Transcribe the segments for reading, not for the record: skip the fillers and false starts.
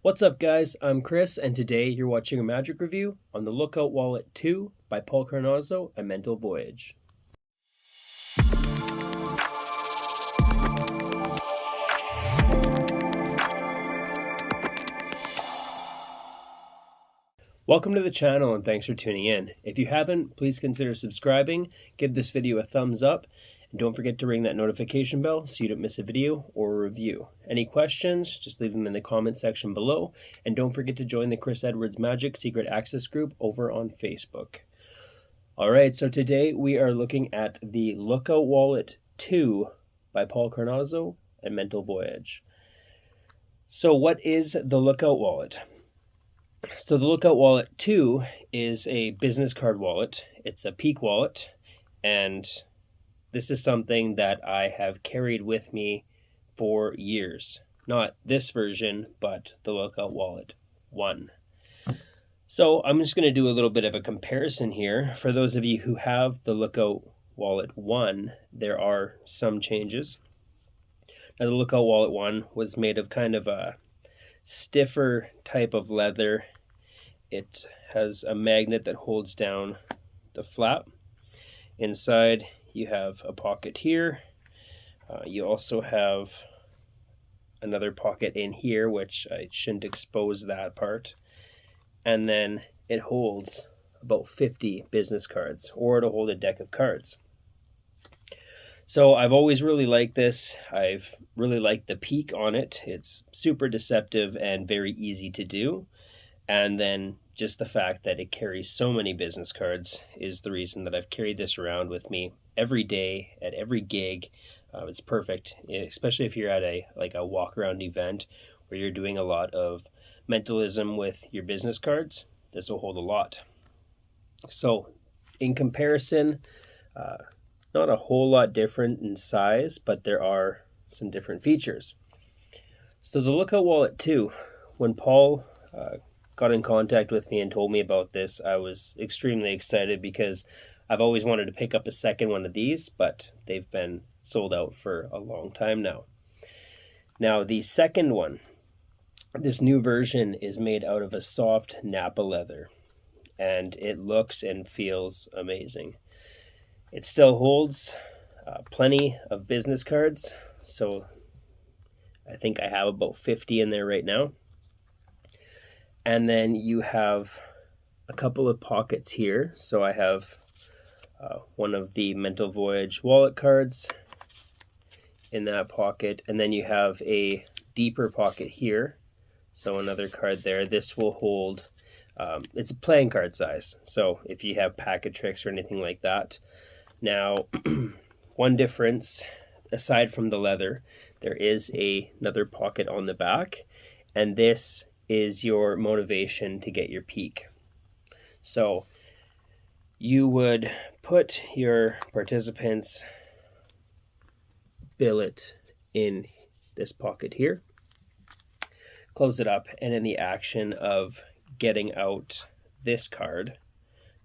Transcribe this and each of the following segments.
What's up, guys? I'm Chris, and today you're watching a magic review on the Lookout Wallet 2 by Carnazzo, a Mental Voyage. Welcome to the channel and thanks for tuning in. If you haven't, please consider subscribing, give this video a thumbs up, and don't forget to ring that notification bell so you don't miss a video or a review. Any questions, just leave them in the comment section below, and don't forget to join the Chris Edwards Magic Secret Access group over on Facebook. Alright, so today we are looking at the Lookout Wallet 2 by Carnazzo and Mental Voyage. So what is the Lookout Wallet? So the Lookout Wallet 2 is a business card wallet. It's a peak wallet, and this is something that I have carried with me for years. Not this version, but the Lookout Wallet 1. So I'm just going to do a little bit of a comparison here. For those of you who have the Lookout Wallet 1, there are some changes. Now the Lookout Wallet 1 was made of kind of a stiffer type of leather. It has a magnet that holds down the flap. Inside you have a pocket here. You also have another pocket in here, which I shouldn't expose that part. And then it holds about 50 business cards, or it'll hold a deck of cards. So I've always really liked this. I've really liked the peak on it. It's super deceptive and very easy to do. And then just the fact that it carries so many business cards is the reason that I've carried this around with me every day at every gig. It's perfect, especially if you're at a walk around event where you're doing a lot of mentalism with your business cards. This will hold a lot. So in comparison, not a whole lot different in size, but there are some different features. So the Lookout Wallet 2, when Paul got in contact with me and told me about this, I was extremely excited because I've always wanted to pick up a second one of these, but they've been sold out for a long time now. Now the second one, this new version, is made out of a soft Nappa leather, and it looks and feels amazing. It still holds plenty of business cards, so I think I have about 50 in there right now. And then you have a couple of pockets here. So I have one of the Mental Voyage wallet cards in that pocket, and then you have a deeper pocket here. So another card there. This will hold, it's a playing card size. So if you have packet tricks or anything like that. Now, one difference, aside from the leather, there is another pocket on the back, and this is your motivation to get your peak. So you would put your participants' billet in this pocket here, close it up, and in the action of getting out this card,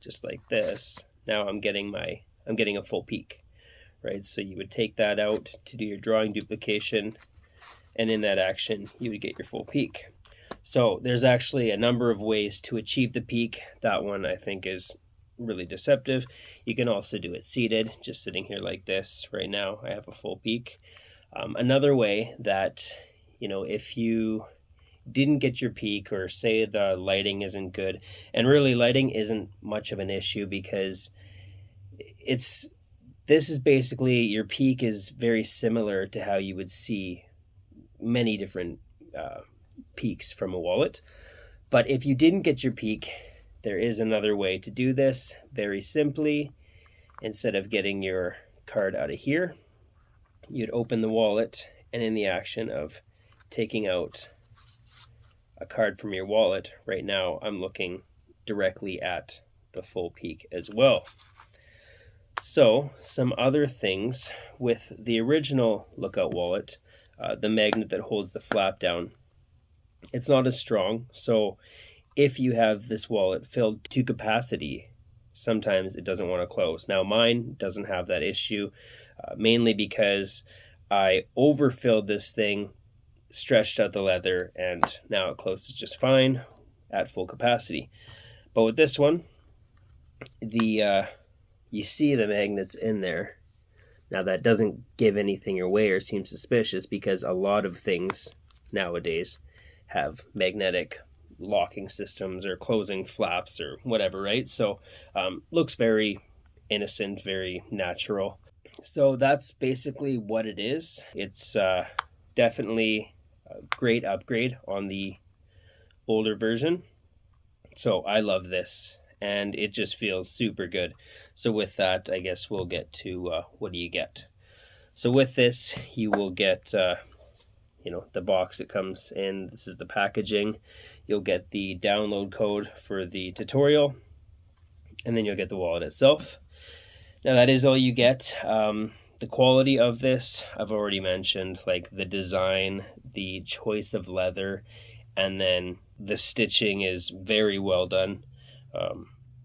just like this, now I'm getting a full peak, right? So you would take that out to do your drawing duplication, and in that action, you would get your full peak. So there's actually a number of ways to achieve the peak. That one I think is really deceptive. You can also do it seated, just sitting here like this. Right now I have a full peak. Another way that, if you didn't get your peak, or say the lighting isn't good, and really lighting isn't much of an issue because this is basically, your peak is very similar to how you would see many different peaks from a wallet. But if you didn't get your peak, there is another way to do this very simply. Instead of getting your card out of here, you'd open the wallet, and in the action of taking out a card from your wallet, right now I'm looking directly at the full peak as well. So some other things with the original Lookout Wallet, the magnet that holds the flap down, it's not as strong. So if you have this wallet filled to capacity, sometimes it doesn't want to close. Now mine doesn't have that issue, mainly because I overfilled this thing stretched out the leather, and now it closes just fine at full capacity. But with this one, you see the magnets in there. Now that doesn't give anything away or seem suspicious, because a lot of things nowadays have magnetic locking systems or closing flaps or whatever, right? So looks very innocent, very natural. So that's basically what it is. It's definitely a great upgrade on the older version. So I love this, and it just feels super good. So with that, I guess we'll get to what do you get. So with this, you will get the box it comes in. This is the packaging. You'll get the download code for the tutorial, and then you'll get the wallet itself. Now that is all you get. The quality of this, I've already mentioned, like the design, the choice of leather, and then the stitching is very well done.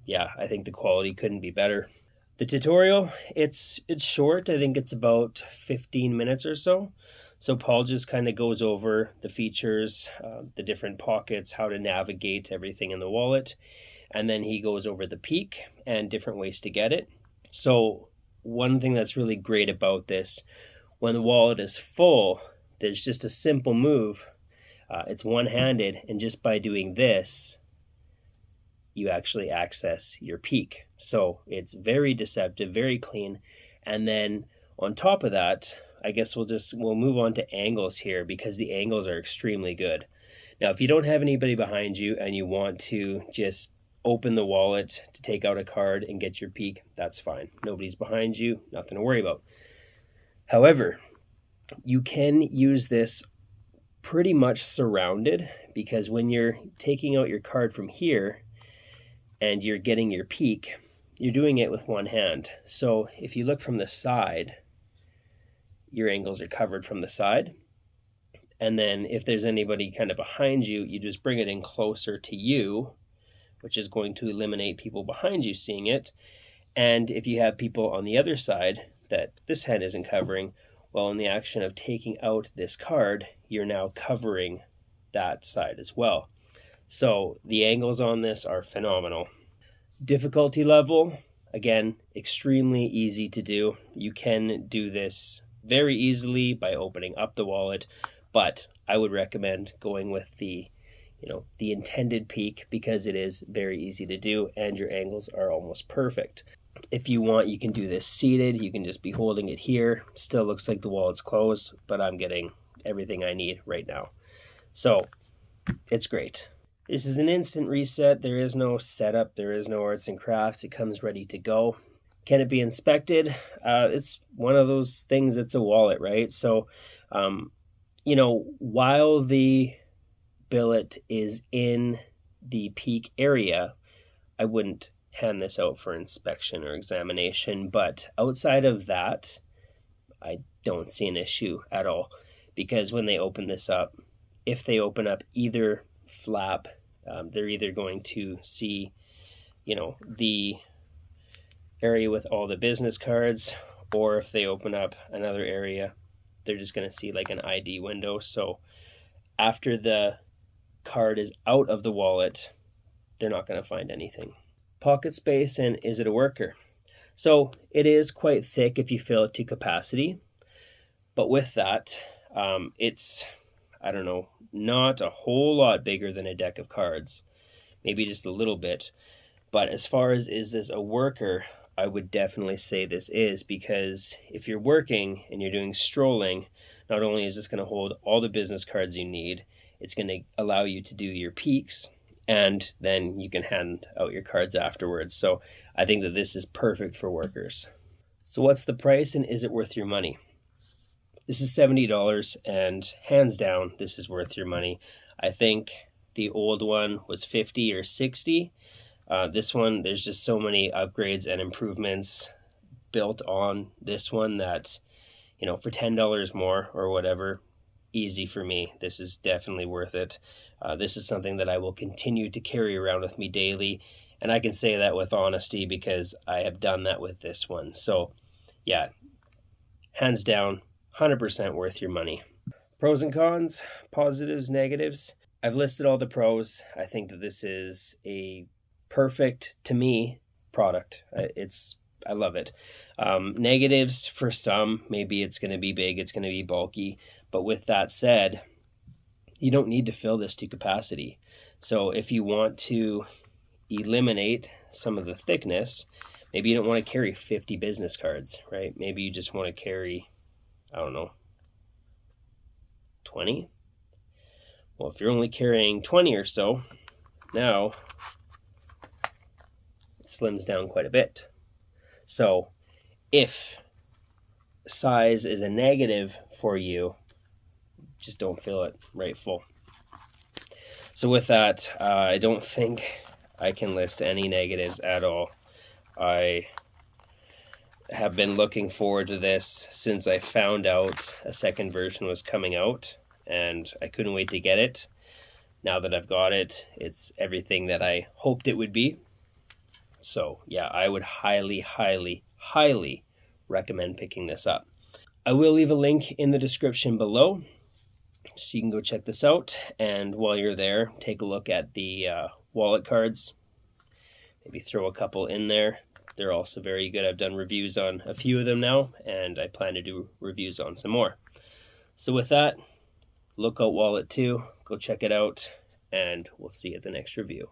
Yeah, I think the quality couldn't be better. The tutorial, it's short. I think it's about 15 minutes or so. So Paul just kind of goes over the features, the different pockets, how to navigate everything in the wallet, and then he goes over the peak and different ways to get it. So one thing that's really great about this, when the wallet is full, there's just a simple move. It's one-handed, and just by doing this, you actually access your peak. So it's very deceptive, very clean. And then on top of that, I guess we'll move on to angles here, because the angles are extremely good. Now, if you don't have anybody behind you and you want to just open the wallet to take out a card and get your peak, that's fine. Nobody's behind you, nothing to worry about. However, you can use this pretty much surrounded, because when you're taking out your card from here and you're getting your peak, you're doing it with one hand. So if you look from the side, your angles are covered from the side. And then if there's anybody kind of behind you, you just bring it in closer to you, which is going to eliminate people behind you seeing it. And if you have people on the other side that this hand isn't covering, well, in the action of taking out this card, you're now covering that side as well. So the angles on this are phenomenal. Difficulty level, again, extremely easy to do. You can do this very easily by opening up the wallet, but I would recommend going with the intended peak, because it is very easy to do and your angles are almost perfect. If you want, you can do this seated. You can just be holding it here. Still looks like the wallet's closed, but I'm getting everything I need right now. So it's great. This is an instant reset. There is no setup. There is no arts and crafts. It comes ready to go. Can it be inspected? It's one of those things. It's a wallet, right? So, while the billet is in the peak area, I wouldn't hand this out for inspection or examination. But outside of that, I don't see an issue at all, because when they open this up, if they open up either flap, they're either going to see, the area with all the business cards, or if they open up another area, they're just going to see like an ID window. So after the card is out of the wallet, they're not going to find anything. Pocket space, and is it a worker? So it is quite thick if you fill it to capacity, but with that, it's, I don't know, not a whole lot bigger than a deck of cards, maybe just a little bit. But as far as is this a worker, I would definitely say this is, because if you're working and you're doing strolling, not only is this going to hold all the business cards you need, it's going to allow you to do your peaks, and then you can hand out your cards afterwards. So I think that this is perfect for workers. So what's the price, and is it worth your money? This is $70, and hands down, this is worth your money. I think the old one was $50 or $60. This one, there's just so many upgrades and improvements built on this one that, for $10 more or whatever, easy for me. This is definitely worth it. This is something that I will continue to carry around with me daily, and I can say that with honesty because I have done that with this one. So yeah, hands down, 100% worth your money. Pros and cons, positives, negatives. I've listed all the pros. I think that this is a perfect, to me, product. I love it. Negatives for some, maybe it's going to be big, it's going to be bulky. But with that said, you don't need to fill this to capacity. So if you want to eliminate some of the thickness, maybe you don't want to carry 50 business cards, right? Maybe you just want to carry, I don't know, 20. Well, if you're only carrying 20 or so, now it slims down quite a bit. So if size is a negative for you, just don't fill it right full. So with that, I don't think I can list any negatives at all. I have been looking forward to this since I found out a second version was coming out, and I couldn't wait to get it. Now that I've got it, it's everything that I hoped it would be. So yeah, I would highly, highly, highly recommend picking this up. I will leave a link in the description below, so you can go check this out. And while you're there, take a look at the wallet cards. Maybe throw a couple in there. They're also very good. I've done reviews on a few of them now, and I plan to do reviews on some more. So with that, Lookout Wallet 2, go check it out, and we'll see you at the next review.